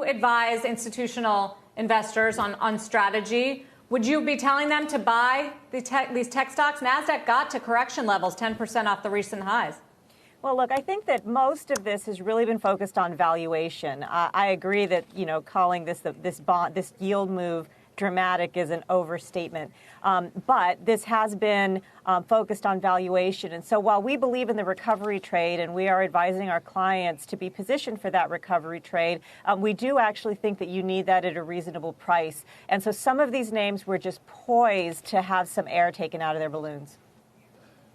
you advise institutional investors on strategy, would you be telling them to buy these tech stocks? Nasdaq got to correction levels 10% off the recent highs. Well, look, I think that most of this has really been focused on valuation. I agree that, calling this yield move dramatic is an overstatement. But this has been focused on valuation. And so while we believe in the recovery trade and we are advising our clients to be positioned for that recovery trade, we do actually think that you need that at a reasonable price. And so some of these names were just poised to have some air taken out of their balloons.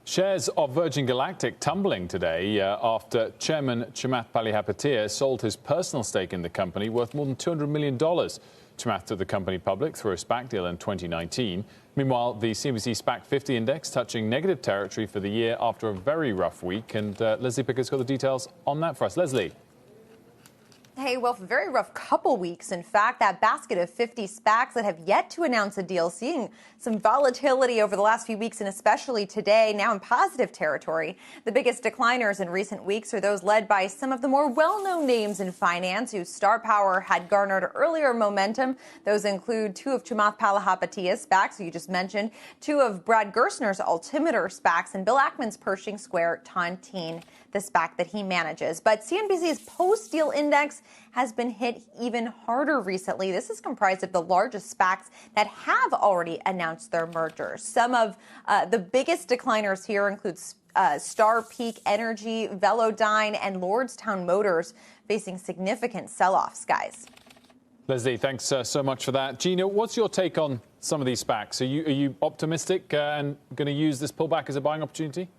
Shares of Virgin Galactic tumbling today after Chairman Chamath Palihapitiya sold his personal stake in the company worth more than $200 million. Chamath took the company public through a SPAC deal in 2019. Meanwhile, the CNBC SPAC 50 index touching negative territory for the year after a very rough week. And Leslie Pickett's got the details on that for us. Leslie. Hey, well, very rough couple weeks. In fact, that basket of 50 SPACs that have yet to announce a deal, seeing some volatility over the last few weeks and especially today, now in positive territory. The biggest decliners in recent weeks are those led by some of the more well-known names in finance whose star power had garnered earlier momentum. Those include two of Chamath Palihapitiya's SPACs, who you just mentioned, two of Brad Gerstner's Altimeter SPACs, and Bill Ackman's Pershing Square Tontine, the SPAC that he manages. But CNBC's post-deal index has been hit even harder recently. This is comprised of the largest SPACs that have already announced their mergers. Some of the biggest decliners here include Star Peak Energy, Velodyne, and Lordstown Motors, facing significant sell-offs, guys. Leslie, thanks so much for that. Gina, what's your take on some of these SPACs? Are you optimistic and going to use this pullback as a buying opportunity?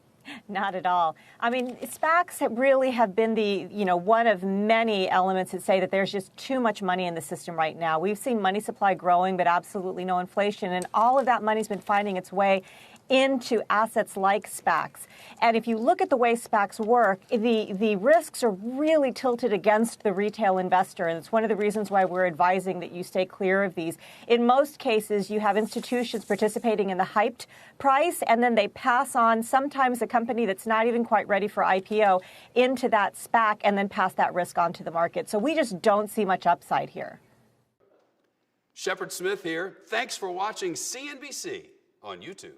Not at all. I mean, SPACs really have been the, one of many elements that say that there's just too much money in the system right now. We've seen money supply growing, but absolutely no inflation. And all of that money's been finding its way into assets like SPACs. And if you look at the way SPACs work, the risks are really tilted against the retail investor. And it's one of the reasons why we're advising that you stay clear of these. In most cases, you have institutions participating in the hyped price, and then they pass on sometimes a company that's not even quite ready for IPO into that SPAC and then pass that risk on to the market. So we just don't see much upside here. Shepard Smith here. Thanks for watching CNBC on YouTube.